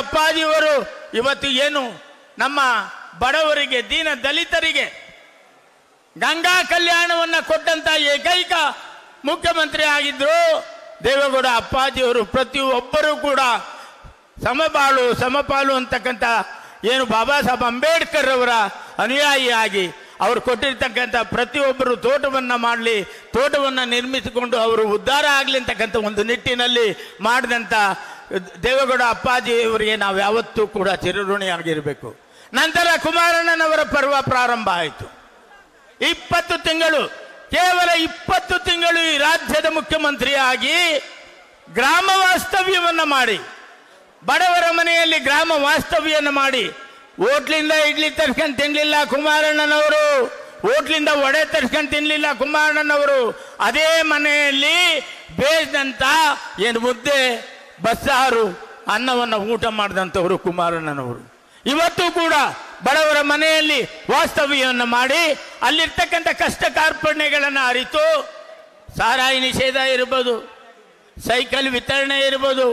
ಅಪ್ಪಾಜಿಯವರು ಇವತ್ತು ಏನು ನಮ್ಮ ಬಡವರಿಗೆ, ದೀನ ದಲಿತರಿಗೆ ಗಂಗಾ ಕಲ್ಯಾಣವನ್ನು ಕೊಟ್ಟಂತ ಏಕೈಕ ಮುಖ್ಯಮಂತ್ರಿ ಆಗಿದ್ರು ದೇವೇಗೌಡ ಅಪ್ಪಾಜಿಯವರು. ಪ್ರತಿಯೊಬ್ಬರೂ ಕೂಡ ಸಮಪಾಲು ಅಂತಕ್ಕಂಥ ಏನು ಬಾಬಾ ಸಾಹೇಬ್ ಅಂಬೇಡ್ಕರ್ ಅವರ ಅನುಯಾಯಿಯಾಗಿ ಅವರು ಕೊಟ್ಟಿರ್ತಕ್ಕಂಥ ಪ್ರತಿಯೊಬ್ಬರು ತೋಟವನ್ನು ಮಾಡಲಿ, ತೋಟವನ್ನು ನಿರ್ಮಿಸಿಕೊಂಡು ಅವರು ಉದ್ಧಾರ ಆಗಲಿ ಅಂತಕ್ಕಂಥ ಒಂದು ನಿಟ್ಟಿನಲ್ಲಿ ಮಾಡಿದಂಥ ದೇವೇಗೌಡ ಅಪ್ಪಾಜಿಯವರಿಗೆ ನಾವು ಯಾವತ್ತೂ ಕೂಡ ಚಿರಋಣಿಯಾಗಿರಬೇಕು. ನಂತರ ಕುಮಾರಣ್ಣನವರ ಪರ್ವ ಪ್ರಾರಂಭ ಆಯಿತು. 20 ತಿಂಗಳು, ಕೇವಲ 20 ತಿಂಗಳು ಈ ರಾಜ್ಯದ ಮುಖ್ಯಮಂತ್ರಿಯಾಗಿ ಗ್ರಾಮ ವಾಸ್ತವ್ಯವನ್ನು ಮಾಡಿ, ಬಡವರ ಮನೆಯಲ್ಲಿ ಗ್ರಾಮ ವಾಸ್ತವ್ಯವನ್ನು ಮಾಡಿ, ಹೋಟ್ಲಿಂದ ಇಡ್ಲಿ ತರ್ಸ್ಕೊಂಡು ತಿನ್ನಲಿಲ್ಲ ಕುಮಾರಣ್ಣನವರು, ಹೋಟ್ಲಿಂದ ವಡೆ ತರ್ಸ್ಕೊಂಡು ತಿನ್ನಲಿಲ್ಲ ಕುಮಾರಣ್ಣನವರು. ಅದೇ ಮನೆಯಲ್ಲಿ ಬೇಯಿಸಿದಂಥ ಏನು ಮುದ್ದೆ ಬಸ್ಸಾರು ಅನ್ನವನ್ನು ಊಟ ಮಾಡಿದಂಥವರು ಕುಮಾರಣ್ಣನವರು. ಇವತ್ತು ಕೂಡ ಬಡವರ ಮನೆಯಲ್ಲಿ ವಾಸ್ತವ್ಯವನ್ನು ಮಾಡಿ ಅಲ್ಲಿರ್ತಕ್ಕಂಥ ಕಷ್ಟ ಕಾರ್ಪಣ್ಯಗಳನ್ನು ಅರಿತು ಸಾರಾಯಿ ನಿಷೇಧ ಇರ್ಬೋದು, ಸೈಕಲ್ ವಿತರಣೆ ಇರ್ಬೋದು,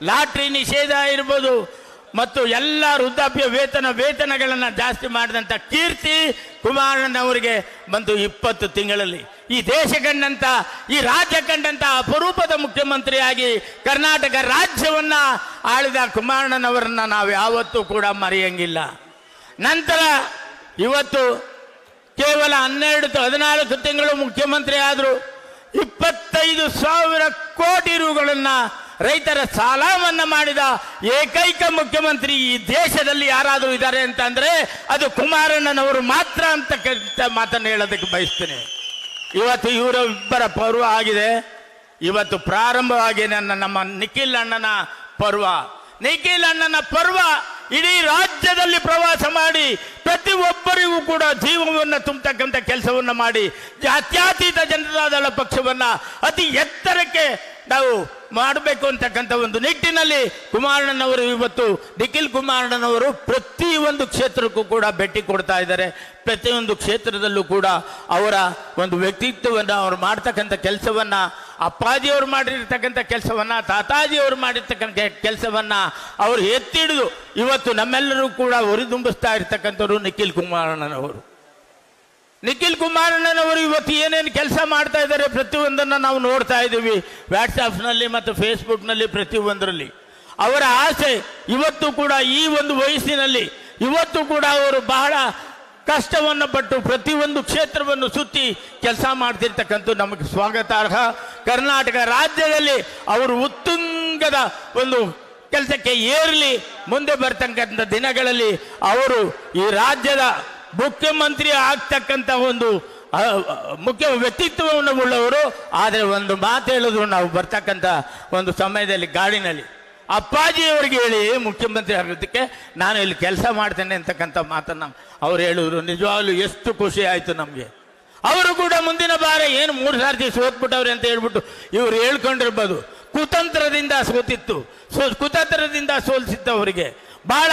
ಲಾಟ್ರಿ ನಿಷೇಧ ಇರ್ಬೋದು, ಮತ್ತು ಎಲ್ಲ ವೃದ್ಧಾಪ್ಯ ವೇತನಗಳನ್ನು ಜಾಸ್ತಿ ಮಾಡಿದಂಥ ಕೀರ್ತಿ ಕುಮಾರಣ್ಣನವರಿಗೆ ಬಂತು 20 ತಿಂಗಳಲ್ಲಿ. ಈ ದೇಶ ಕಂಡಂಥ, ಈ ರಾಜ್ಯ ಕಂಡಂಥ ಅಪರೂಪದ ಮುಖ್ಯಮಂತ್ರಿಯಾಗಿ ಕರ್ನಾಟಕ ರಾಜ್ಯವನ್ನ ಆಳಿದ ಕುಮಾರಣ್ಣನವರನ್ನ ನಾವು ಯಾವತ್ತೂ ಕೂಡ ಮರೆಯಂಗಿಲ್ಲ. ನಂತರ ಇವತ್ತು ಕೇವಲ 14 ತಿಂಗಳು ಮುಖ್ಯಮಂತ್ರಿ ಆದರು. 25,000 ಕೋಟಿ ರೂಗಳನ್ನು ರೈತರ ಸಾಲ ಮನ್ನಾ ಮಾಡಿದ ಏಕೈಕ ಮುಖ್ಯಮಂತ್ರಿ ಈ ದೇಶದಲ್ಲಿ ಯಾರಾದರೂ ಇದ್ದಾರೆ ಅಂತಂದ್ರೆ ಅದು ಕುಮಾರಣ್ಣನವರು ಮಾತ್ರ ಅಂತಕ್ಕಂಥ ಮಾತನ್ನು ಹೇಳೋದಕ್ಕೆ ಬಯಸ್ತೇನೆ. ಇವತ್ತು ಇವರಿಬ್ಬರ ಪರ್ವ ಆಗಿದೆ. ಇವತ್ತು ಪ್ರಾರಂಭವಾಗಿ ನಮ್ಮ ನಿಖಿಲ್ ಅಣ್ಣನ ಪರ್ವ. ನಿಖಿಲ್ ಅಣ್ಣನ ಪರ್ವ ಇಡೀ ರಾಜ್ಯದಲ್ಲಿ ಪ್ರವಾಸ ಮಾಡಿ ಪ್ರತಿಯೊಬ್ಬರಿಗೂ ಕೂಡ ಜೀವವನ್ನು ತುಂಬತಕ್ಕಂಥ ಕೆಲಸವನ್ನು ಮಾಡಿ ಜಾತ್ಯತೀತ ಜನತಾದಳ ಪಕ್ಷವನ್ನು ಅತಿ ಎತ್ತರಕ್ಕೆ ನಾವು ಮಾಡಬೇಕು ಅಂತಕ್ಕಂಥ ಒಂದು ನಿಟ್ಟಿನಲ್ಲಿ ಕುಮಾರಣ್ಣನವರು ಇವತ್ತು ನಿಖಿಲ್ ಕುಮಾರಣ್ಣನವರು ಪ್ರತಿಯೊಂದು ಕ್ಷೇತ್ರಕ್ಕೂ ಕೂಡ ಭೇಟಿ ಕೊಡ್ತಾ ಇದ್ದಾರೆ. ಪ್ರತಿಯೊಂದು ಕ್ಷೇತ್ರದಲ್ಲೂ ಕೂಡ ಅವರ ಒಂದು ವ್ಯಕ್ತಿತ್ವವನ್ನು ಅವ್ರು ಮಾಡ್ತಕ್ಕಂಥ ಕೆಲಸವನ್ನು, ಅಪ್ಪಾಜಿಯವರು ಮಾಡಿರ್ತಕ್ಕಂಥ ಕೆಲಸವನ್ನು, ತಾತಾಜಿಯವರು ಮಾಡಿರ್ತಕ್ಕಂಥ ಕೆಲಸವನ್ನು ಅವರು ಎತ್ತಿಡಿದು ಇವತ್ತು ನಮ್ಮೆಲ್ಲರೂ ಕೂಡ ಹುರಿದುಂಬಿಸ್ತಾ ಇರ್ತಕ್ಕಂಥವ್ರು ನಿಖಿಲ್ ಕುಮಾರಣ್ಣನವರು. ನಿಖಿಲ್ ಕುಮಾರಣ್ಣನವರು ಇವತ್ತು ಏನೇನು ಕೆಲಸ ಮಾಡ್ತಾ ಇದ್ದಾರೆ ಪ್ರತಿಯೊಂದನ್ನು ನಾವು ನೋಡ್ತಾ ಇದ್ದೀವಿ, ವಾಟ್ಸಾಪ್ನಲ್ಲಿ ಮತ್ತು ಫೇಸ್ಬುಕ್ನಲ್ಲಿ ಪ್ರತಿಯೊಂದರಲ್ಲಿ. ಅವರ ಆಸೆ ಇವತ್ತು ಕೂಡ ಈ ಒಂದು ವಯಸ್ಸಿನಲ್ಲಿ ಇವತ್ತು ಕೂಡ ಅವರು ಬಹಳ ಕಷ್ಟವನ್ನು ಪಟ್ಟು ಪ್ರತಿಯೊಂದು ಕ್ಷೇತ್ರವನ್ನು ಸುತ್ತಿ ಕೆಲಸ ಮಾಡ್ತಿರ್ತಕ್ಕಂಥ ನಮಗೆ ಸ್ವಾಗತಾರ್ಹ. ಕರ್ನಾಟಕ ರಾಜ್ಯದಲ್ಲಿ ಅವರು ಉತ್ತುಂಗದ ಒಂದು ಕೆಲಸಕ್ಕೆ ಏರಲಿ. ಮುಂದೆ ಬರ್ತಕ್ಕಂಥ ದಿನಗಳಲ್ಲಿ ಅವರು ಈ ರಾಜ್ಯದ ಮುಖ್ಯಮಂತ್ರಿ ಆಗ್ತಕ್ಕಂಥ ಒಂದು ಮುಖ್ಯ ವ್ಯಕ್ತಿತ್ವವನ್ನು ಉಳ್ಳವರು. ಆದರೆ ಒಂದು ಮಾತು ಹೇಳಿದ್ರು, ನಾವು ಬರ್ತಕ್ಕಂಥ ಒಂದು ಸಮಯದಲ್ಲಿ ಗಾಡಿನಲ್ಲಿ ಅಪ್ಪಾಜಿಯವರಿಗೆ ಹೇಳಿ ಮುಖ್ಯಮಂತ್ರಿ ಆಗೋದಕ್ಕೆ ನಾನು ಇಲ್ಲಿ ಕೆಲಸ ಮಾಡ್ತೇನೆ ಅಂತಕ್ಕಂಥ ಮಾತನ್ನು ಅವ್ರು ಹೇಳಿದ್ರು. ನಿಜವಾಗ್ಲೂ ಎಷ್ಟು ಖುಷಿ ಆಯಿತು ನಮಗೆ. ಅವರು ಕೂಡ ಮುಂದಿನ ಬಾರಿ ಏನು 3 ಸಾರ್ತಿ ಸೋತ್ಬಿಟ್ಟವ್ರೆ ಅಂತ ಹೇಳ್ಬಿಟ್ಟು ಇವರು ಹೇಳ್ಕೊಂಡಿರ್ಬೋದು. ಕುತಂತ್ರದಿಂದ ಸೋಲಿಸಿತ್ತು ಅವರಿಗೆ, ಬಹಳ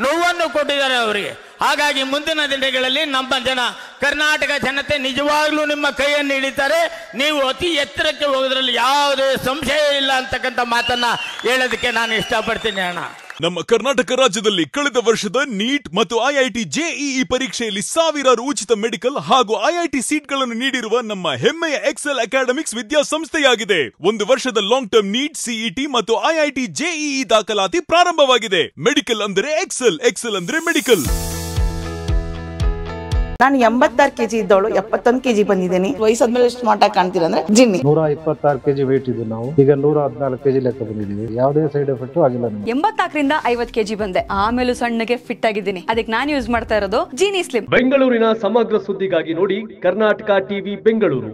ನೋವನ್ನು ಕೊಟ್ಟಿದ್ದಾರೆ ಅವರಿಗೆ. ಹಾಗಾಗಿ ಮುಂದಿನ ದಿನಗಳಲ್ಲಿ ನಮ್ಮ ಜನ, ಕರ್ನಾಟಕ ಜನತೆ ನಿಜವಾಗ್ಲೂ ನಿಮ್ಮ ಕೈಯನ್ನು ಹಿಡಿತಾರೆ. ನೀವು ಅತಿ ಎತ್ತರಕ್ಕೆ ಹೋಗೋದ್ರಲ್ಲಿ ಯಾವುದೇ ಸಂಶಯ ಇಲ್ಲ ಅಂತಕ್ಕಂಥ ಮಾತನ್ನ ಹೇಳೋದಕ್ಕೆ ನಾನು ಇಷ್ಟಪಡ್ತೀನಿ ಅಣ್ಣ. ನಮ್ಮ ಕರ್ನಾಟಕ ರಾಜ್ಯದಲ್ಲಿ ಕಳೆದ ವರ್ಷದ ನೀಟ್ ಮತ್ತು ಐಐಟಿ ಜೆಇಇ ಪರೀಕ್ಷೆಯಲ್ಲಿ ಸಾವಿರಾರು ಉಚಿತ ಮೆಡಿಕಲ್ ಹಾಗೂ ಐಐಟಿ ಸೀಟ್ಗಳನ್ನು ನೀಡಿರುವ ನಮ್ಮ ಹೆಮ್ಮೆಯ ಎಕ್ಸೆಲ್ ಅಕಾಡೆಮಿಕ್ಸ್ ವಿದ್ಯಾಸಂಸ್ಥೆಯಾಗಿದೆ. 1 ವರ್ಷದ ಲಾಂಗ್ ಟರ್ಮ್ ನೀಟ್, ಸಿಇಟಿ ಮತ್ತು ಐಐಟಿ ಜೆಇಇ ದಾಖಲಾತಿ ಪ್ರಾರಂಭವಾಗಿದೆ. ಮೆಡಿಕಲ್ ಅಂದ್ರೆ ಎಕ್ಸೆಲ್, ಎಕ್ಸೆಲ್ ಅಂದ್ರೆ ಮೆಡಿಕಲ್. ನಾನು 86 ಕೆಜಿ ಇದ್ದವಳು 71 ಕೆಜಿ ಬಂದಿದ್ದೀನಿ. ವಯಸ್ಸಾದ್ಮೇಲೆ ಸ್ಮಾರ್ಟ್ ಆಗಿ ಕಾಣ್ತೀರಾ ಅಂದ್ರೆ ಜಿನ್ನಿ. 126 ಕೆಜಿ ವೇಟ್ ಇದ್ದು ನಾವು ಈಗ 114 ಕೆಜಿ ಲೆಕ್ಕ ಬಂದಿದ್ದೀವಿ. ಯಾವುದೇ ಸೈಡ್ ಎಫೆಕ್ಟ್ ಆಗಿಲ್ಲ. 84ರಿಂದ 50 ಕೆಜಿ ಬಂದೆ. ಆಮೇಲೆ ಸಣ್ಣಗೆ ಫಿಟ್ ಆಗಿದ್ದೀನಿ. ಅದಕ್ಕೆ ನಾನು ಯೂಸ್ ಮಾಡ್ತಾ ಇರೋದು ಜೀನಿ ಸ್ಲಿಮ್. ಬೆಂಗಳೂರಿನ ಸಮಗ್ರ ಸುದ್ದಿಗಾಗಿ ನೋಡಿ ಕರ್ನಾಟಕ ಟಿವಿ ಬೆಂಗಳೂರು.